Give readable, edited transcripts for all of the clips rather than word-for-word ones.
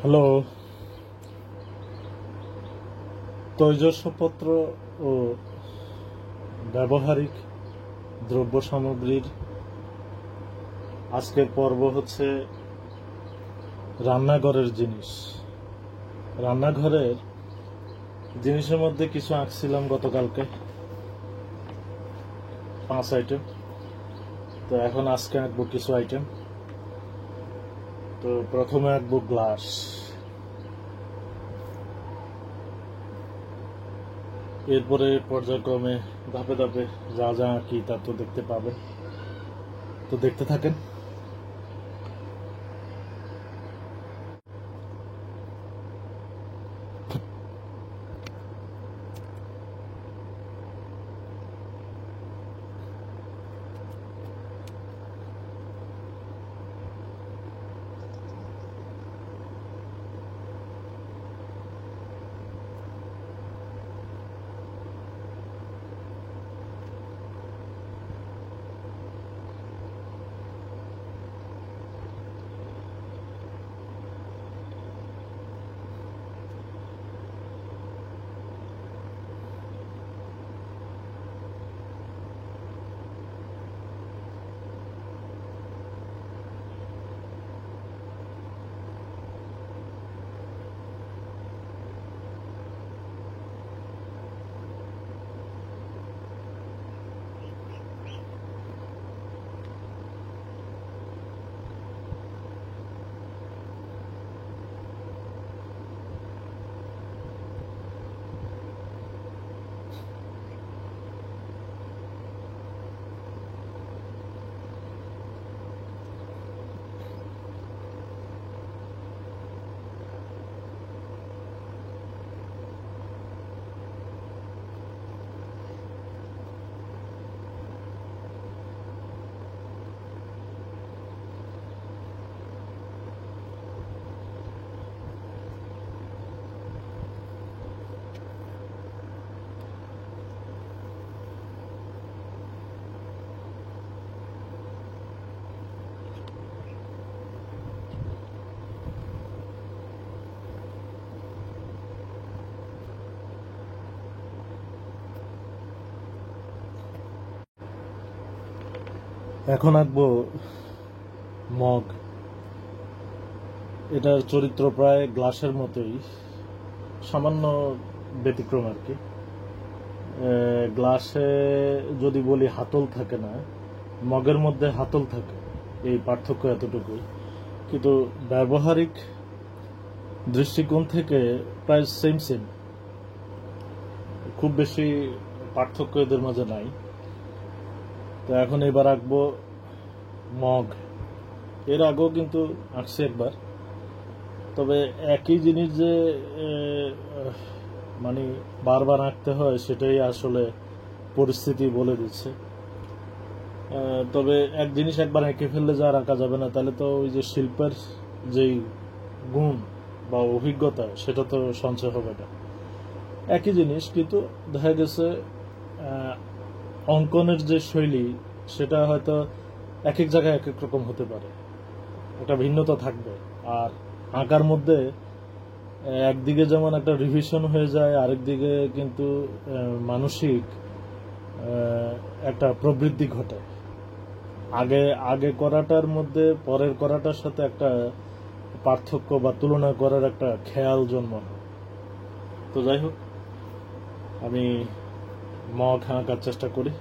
Hello. তৈজসপত্র ও ব্যবহারিক দ্রব্য সামগ্রীর আজকের পর্ব হচ্ছে রান্নাঘরের জিনিস। রান্নাঘরের জিনিসের মধ্যে কিছু আঁকছিলাম গতকালকে, 5 আইটেম। তো এখন আজকে আঁকবো কিছু আইটেম। তো প্রথমে আঁকবো গ্লাস। এরপরে পর্যায়ক্রমে ধাপে ধাপে যা যা আঁকি তা তো দেখতে পাবেন, তো দেখতে থাকেন। এখন আঁকবো মগ। এটার চরিত্র প্রায় গ্লাসের মতোই, সামান্য ব্যতিক্রম আর কি। গ্লাসে যদি বলি হাতল থাকে না, মগের মধ্যে হাতল থাকে, এই পার্থক্য এতটুকুই। কিন্তু ব্যবহারিক দৃষ্টিকোণ থেকে প্রায় সেম সেম, খুব বেশি পার্থক্য এদের মাঝে নাই। তো এখন এবার আঁকবো মগ। এর আগেও কিন্তু আঁকছি একবার, তবে একই জিনিস যে মানে বারবার আঁকতে হয় সেটাই আসলে পরিস্থিতি বলে দিচ্ছে। তবে এক জিনিস একবার এঁকে ফেললে যা আর আঁকা যাবে না, তাহলে তো ওই যে শিল্পের যেই গুণ বা অভিজ্ঞতা সেটা তো সঞ্চয় হবে না। একই জিনিস, কিন্তু দেখা গেছে অঙ্কনের যে শৈলী সেটা হয়তো এক এক জায়গায় এক এক রকম হতে পারে, একটা ভিন্নতা থাকবে। আর আঁকার মধ্যে একদিকে যেমন একটা রিভিশন হয়ে যায়, আরেকদিকে কিন্তু মানসিক একটা প্রবৃদ্ধি ঘটে। আগে আগে করাটার মধ্যে পরের করাটার সাথে একটা পার্থক্য বা তুলনা করার একটা খেয়াল জন্মানো। তো যাই হোক, আমি মগ আঁকার চেষ্টা করি,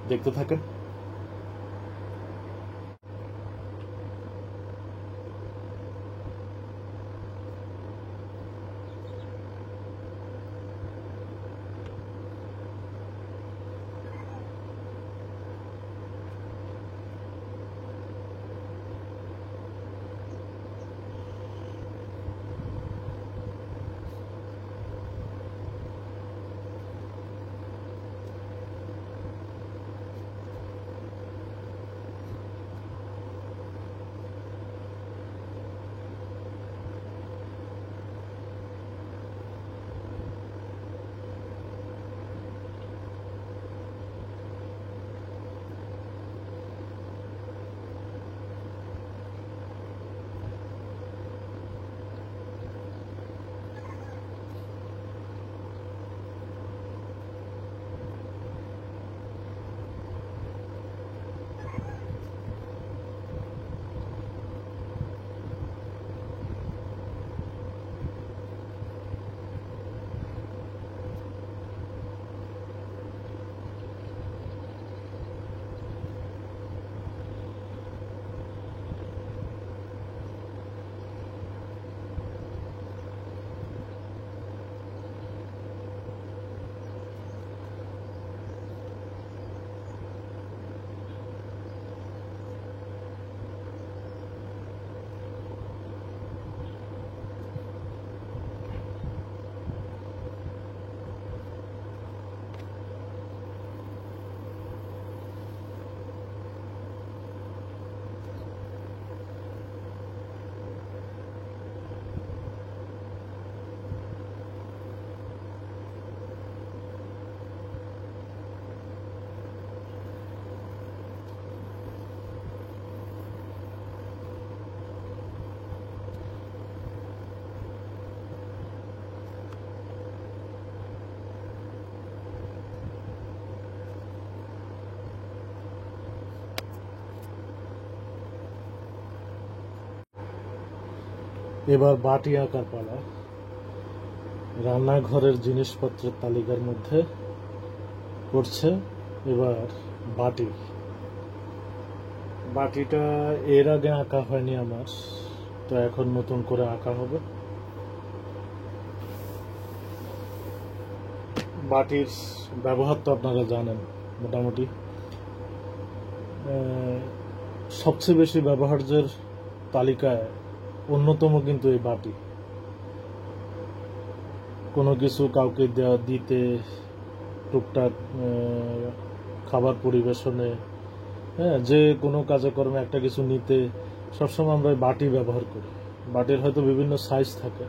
দেখতে থাকেন। এবার বাটি আঁকার পালা। রান্নাঘরের জিনিসপত্রের তালিকার মধ্যে পড়ছে এবার বাটি। বাটিটা এর আগে আঁকা হয়নি আমার, তো এখন নতুন করে আঁকা হবে। বাটির ব্যবহার তো আপনারা জানেন মোটামুটি। সবচেয়ে বেশি ব্যবহার্যের তালিকায় অন্যতম কিন্তু এই বাটি। কোনো কিছু কাউকে দিতে, টুকটাক খাবার পরিবেশনে, হ্যাঁ, যে কোনো কাজকর্মে একটা কিছু নিতে সবসময় আমরা বাটি ব্যবহার করি। বাটির হয়তো বিভিন্ন সাইজ থাকে,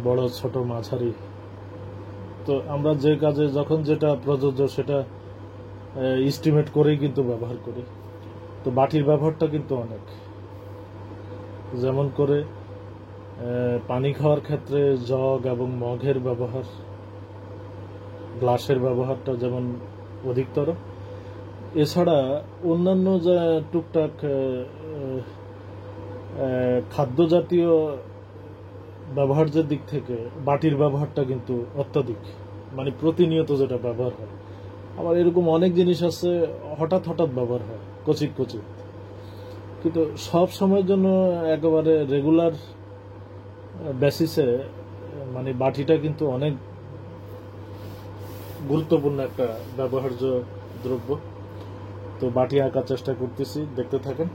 বড়, ছোট, মাঝারি। তো আমরা যে কাজে যখন যেটা প্রযোজ্য সেটা এস্টিমেট করেই কিন্তু ব্যবহার করি। তো বাটির ব্যবহারটা কিন্তু অনেক। যেমন করে পানি খাওয়ার ক্ষেত্রে জগ এবং মগের ব্যবহার, গ্লাসের ব্যবহারটা যেমন অধিকতর। এছাড়া অন্যান্য যা টুকটাক খাদ্য জাতীয় ব্যবহার্যের দিক থেকে বাটির ব্যবহারটা কিন্তু অত্যাধিক, মানে প্রতিনিয়ত যেটা ব্যবহার হয়। আবার এরকম অনেক জিনিস আছে হঠাৎ হঠাৎ ব্যবহার হয়, কচিত কচিত, কিন্তু সব সময়ের জন্য একেবারে রেগুলার বেসিসে মানে বাটিটা কিন্তু অনেক গুরুত্বপূর্ণ একটা ব্যবহার্য দ্রব্য। তো বাটি আঁকার চেষ্টা করতেছি, দেখতে থাকেন।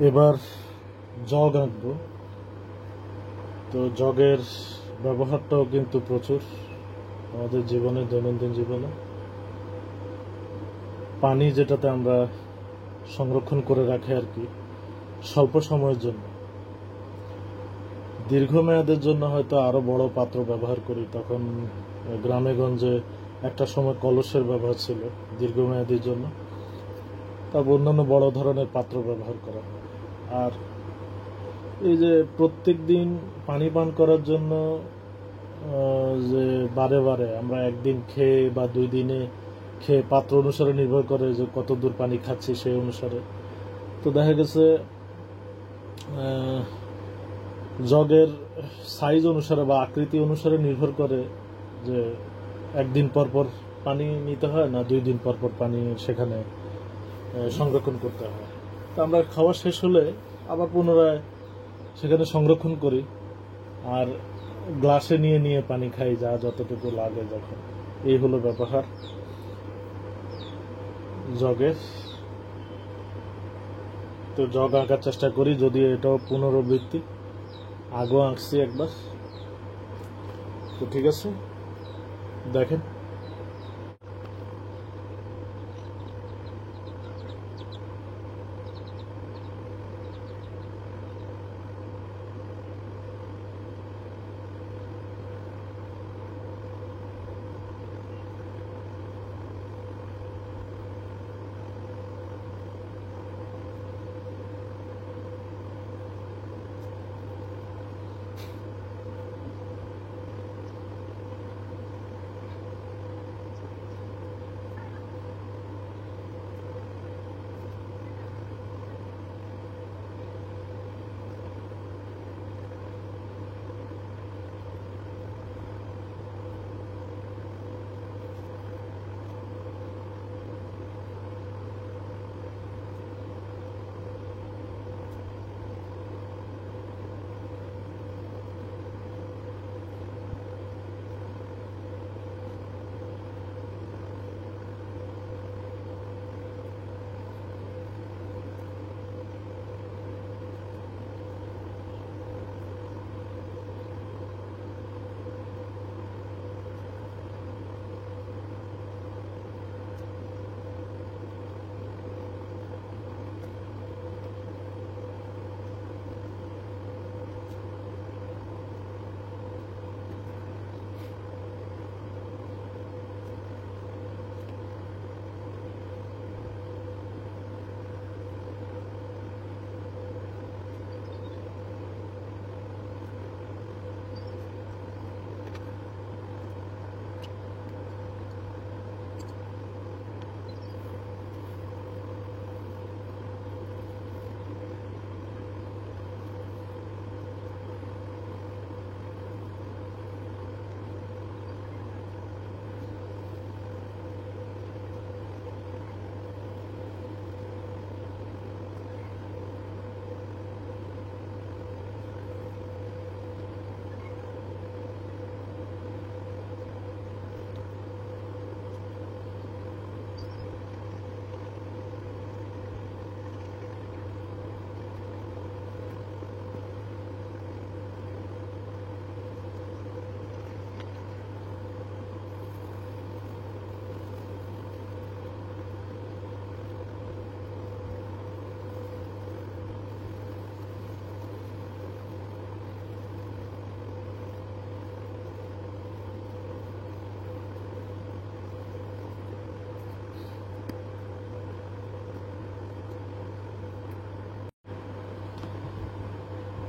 এবার জগ আঁকবো। তো জগের ব্যবহারটাও কিন্তু প্রচুর আমাদের জীবনে, দৈনন্দিন জীবনে। পানি যেটাতে আমরা সংরক্ষণ করে রাখি আর কি, স্বল্প সময়ের জন্য। দীর্ঘমেয়াদের জন্য হয়তো আরো বড় পাত্র ব্যবহার করি। তখন গ্রামে গঞ্জে একটা সময় কলসের ব্যবহার ছিল দীর্ঘমেয়াদীর জন্য, তারপর অন্যান্য বড় ধরনের পাত্র ব্যবহার করা হয়। আর এই যে প্রত্যেক দিন পানি পান করার জন্য যে বারে বারে আমরা একদিন খেয়ে বা 2 দিনে খেয়ে, পাত্র অনুসারে নির্ভর করে যে কত দূর পানি খাচ্ছি সেই অনুসারে। তো দেখা গেছে জগের সাইজ অনুসারে বা আকৃতি অনুসারে নির্ভর করে যে একদিন পর পর পানি নিতে হয় না 2 দিন পর পর পানি সেখানে সংরক্ষণ করতে হয়। তো আমরা খাওয়া শেষ হলে আবার পুনরায় সেখানে সংরক্ষণ করি আর গ্লাসে নিয়ে নিয়ে পানি খাই যা যতটুকু লাগে যখন। এই হলো ব্যবহার জগের। তো জগ আঁকার চেষ্টা করি, যদি এটাও পুনরাবৃত্তি, আগেও আঁকছি একবার। তো ঠিক আছে, দেখেন।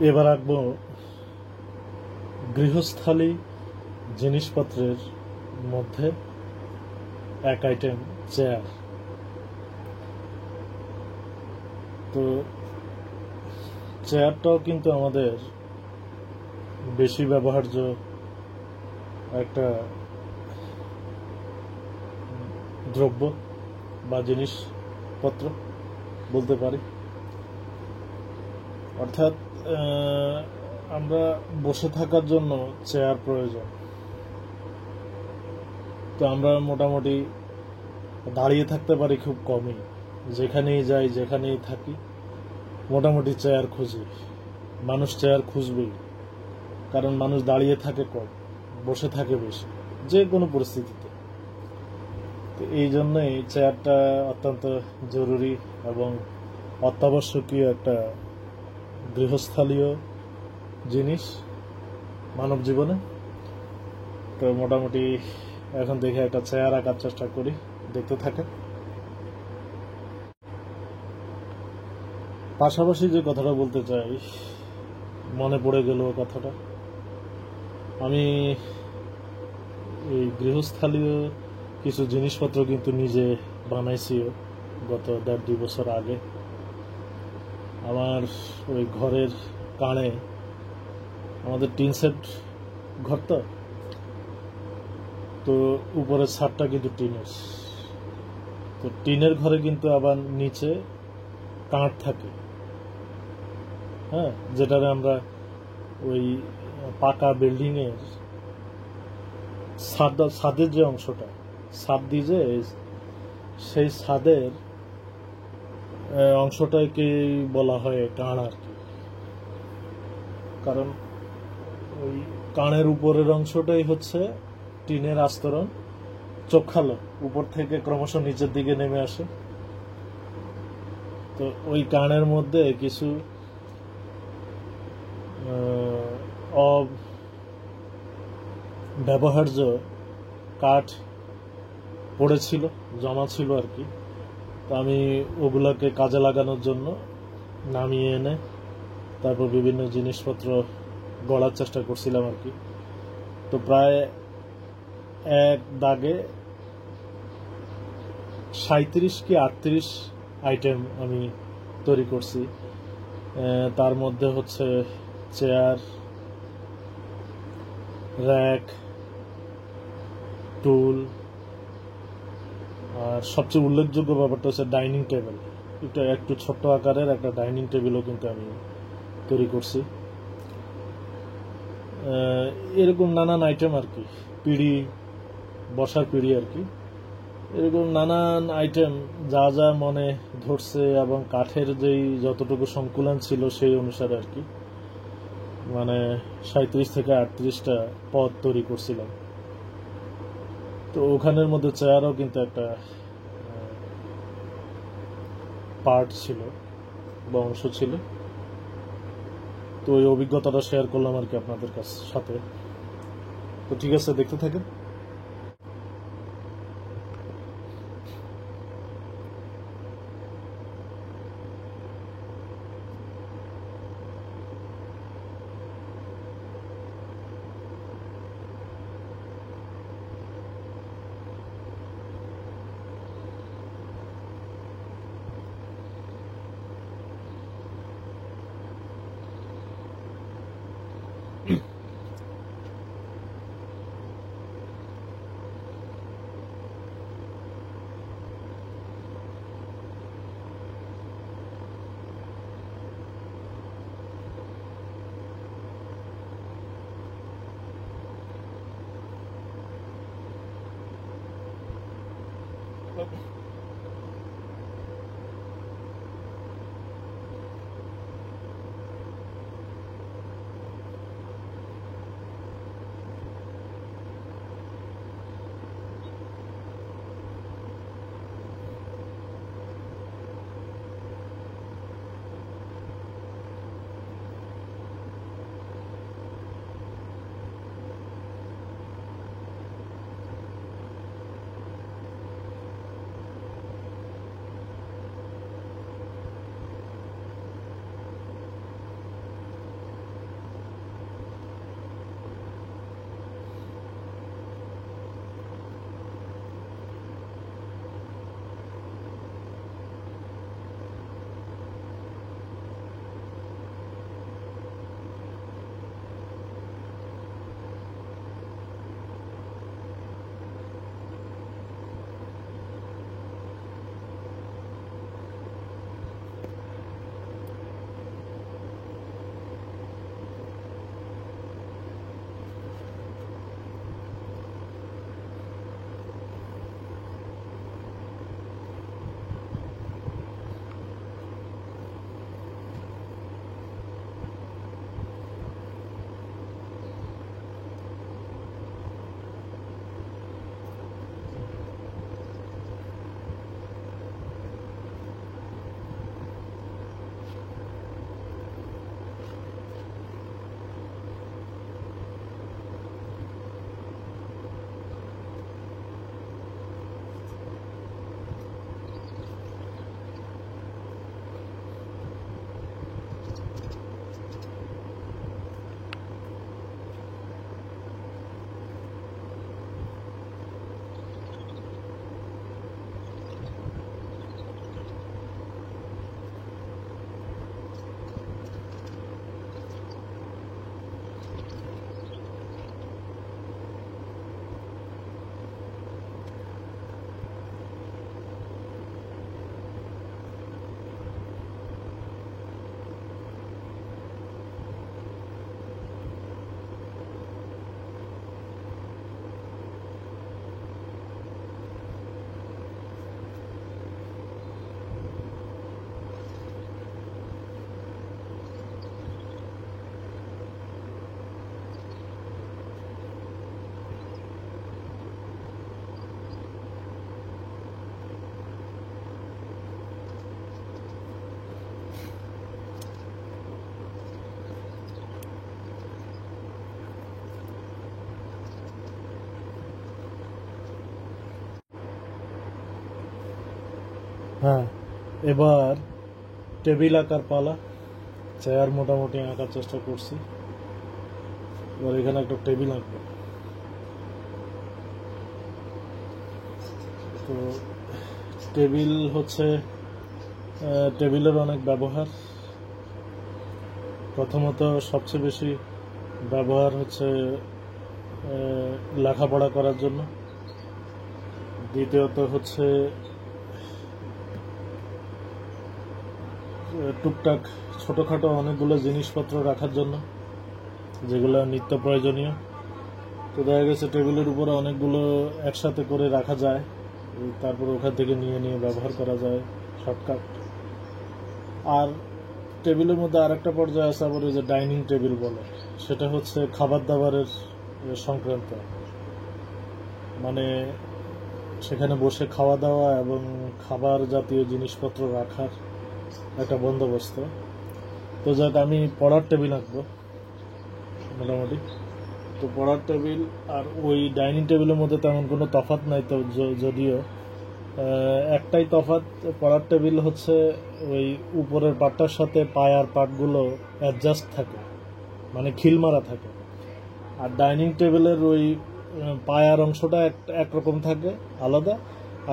এবার আঁকবো গৃহস্থালী জিনিসপত্রের মধ্যে এক আইটেম চেয়ার। তো চেয়ারটাও কিন্তু আমাদের বেশি ব্যবহার্য একটা দ্রব্য বা জিনিসপত্র বলতে পারি। অর্থাৎ আমরা বসে থাকার জন্য চেয়ার প্রয়োজন। তো আমরা মোটামুটি দাঁড়িয়ে থাকতে পারি খুব কমই, যেখানেই যাই যেখানেই থাকি মোটামুটি চেয়ার খুঁজি। মানুষ চেয়ার খুঁজবেই, কারণ মানুষ দাঁড়িয়ে থাকে কম, বসে থাকে বেশি যে কোনো পরিস্থিতিতে। তো এই জন্যই চেয়ারটা অত্যন্ত জরুরি এবং অত্যাবশ্যকীয় একটা গৃহস্থালীয় জিনিস মানব জীবনে। তো মোটামুটি এখন দেখে একটা চেয়ার আঁকার চেষ্টা করি, দেখতে থাকে। পাশাপাশি যে কথাটা বলতে চাই, মনে পড়ে গেল কথাটা, আমি এই গৃহস্থালীয় কিছু জিনিসপত্র কিন্তু নিজে বানাইছিও গত 1.5-2 বছর আগে। আমার ওই ঘরের কানে, আমাদের টিন সেট ঘর, তো উপরের ছাদটা কিন্তু টিনের। তো টিনের ঘরে কিন্তু আবার নিচে কাঠ থাকে, হ্যাঁ, যেটারে আমরা ওই পাকা বিল্ডিং এর ছাদের যে অংশটা, ছাদ দিয়ে যে সেই ছাদের অংশটাকে বলা হয় কাণ আর কি। কারণ ওই কানের উপরের অংশটাই হচ্ছে টিনের আস্তরণ, চোখালো, উপর থেকে ক্রমশ নিচের দিকে নেমে আসে। তো ওই কানের মধ্যে কিছু অব্যবহার্য কাঠ পড়েছিল, জমা ছিল আর কি। তো আমি ওগুলোকে কাজে লাগানোর জন্য নামিয়ে এনে তারপর বিভিন্ন জিনিসপত্র গড়ার চেষ্টা করছিলাম আর কি। তো প্রায় এক দাগে 37 কি 38 আইটেম আমি তৈরি করছি। তার মধ্যে হচ্ছে চেয়ার, র্যাক, টুল, আর সবচেয়ে উল্লেখযোগ্য ব্যাপারটা হচ্ছে ডাইনিং টেবিল। এটা একটু ছোট্ট আকারের একটা ডাইনিং টেবিলও কিন্তু আমি তৈরি করছি। এরকম নানান আইটেম আর কি, পিঁড়ি, বসার পিঁড়ি আর কি, এরকম নানান আইটেম যা যা মনে ধরছে এবং কাঠের যেই যতটুকু সংকুলন ছিল সেই অনুসারে আর কি, মানে 37 থেকে 38টা পদ তৈরি করছিলাম। তো ওখানের মধ্যে চেয়ারও কিন্তু একটা পার্ট ছিল বা অংশ ছিল। তো ওই অভিজ্ঞতাটা শেয়ার করলাম আর কি আপনাদের সাথে। তো ঠিক আছে, দেখতে থাকেন। হ্যাঁ, এবার টেবিল আঁকার পালা। চেয়ার মোটামুটি আঁকার চেষ্টা করছি, এবার এখানে একটা টেবিল আঁকবো। তো টেবিল হচ্ছে, টেবিলের অনেক ব্যবহার। প্রথমত সবচেয়ে বেশি ব্যবহার হচ্ছে লেখাপড়া করার জন্য। দ্বিতীয়ত হচ্ছে টুকটাক ছোটোখাটো অনেকগুলো জিনিসপত্র রাখার জন্য, যেগুলো নিত্য প্রয়োজনীয়। তো দেখা গেছে টেবিলের উপরে অনেকগুলো একসাথে করে রাখা যায়, তারপর ওখান থেকে নিয়ে নিয়ে ব্যবহার করা যায় শর্টকাট। আর টেবিলের মধ্যে আরেকটা পর্যায়ে আছে আবার ওই যে ডাইনিং টেবিল বলে, সেটা হচ্ছে খাবার দাবারের সংক্রান্ত, মানে সেখানে বসে খাওয়া দাওয়া এবং খাবার জাতীয় জিনিসপত্র রাখার একটা বন্দোবস্ত। তো যাক, আমি পড়ার টেবিল আঁকবো মোটামুটি। তো পড়ার টেবিল আর ওই ডাইনিং টেবিলের মধ্যে তেমন কোনো তফাৎ নাই, তো যদিও একটাই তফাৎ, পড়ার টেবিল হচ্ছে ওই উপরের পাটটার সাথে পায়ার পাটগুলো অ্যাডজাস্ট থাকে, মানে খিল মারা থাকে। আর ডাইনিং টেবিলের ওই পায়ার অংশটা একরকম থাকে আলাদা,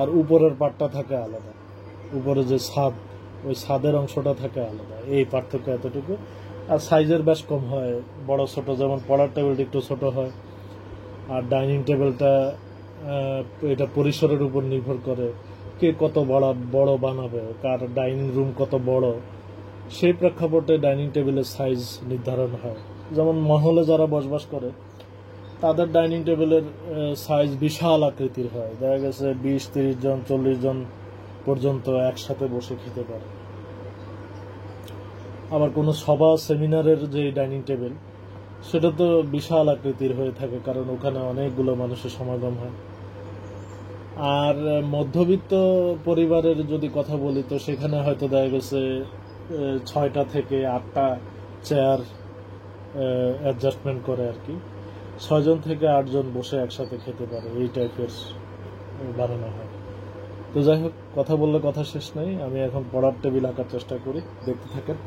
আর উপরের পাটটা থাকে আলাদা। উপরে যে ছাদ, ওই ছাদের অংশটা থাকে আলাদা। এই পার্থক্য এতটুকু। আর সাইজের বেশ কম হয়, বড় ছোট, যেমন পড়ার টেবিলটা একটু ছোট হয়, আর ডাইনিং টেবিলটা এটা পরিসরের উপর নির্ভর করে কে কত বড় বানাবে, কার ডাইনিং রুম কত বড়, সেই প্রেক্ষাপটে ডাইনিং টেবিলের সাইজ নির্ধারণ হয়। যেমন মহলে যারা বসবাস করে তাদের ডাইনিং টেবিলের সাইজ বিশাল আকৃতির হয়, দেখা গেছে 20-30 জন 40 জন পর্যন্ত একসাথে বসে খেতে পারে। আবার কোনো সভা সেমিনারের যে ডাইনিং টেবিল, সেটা তো বিশাল আকৃতির হয়ে থাকে, কারণ ওখানে অনেকগুলো মানুষের সমাগম হয়। আর মধ্যবিত্ত পরিবারের যদি কথা বলি, তো সেখানে হয়তো দেখা গেছে 6টা থেকে 8টা চেয়ার অ্যাডজাস্টমেন্ট করে আর কি, 6 জন থেকে 8 জন বসে একসাথে খেতে পারে, এই টাইপের বানানো হয়। তো যাই হোক, কথা বললে কথা শেষ নেই। আমি এখন পড়ার টেবিল আঁকার চেষ্টা করি, দেখতে থাকেন।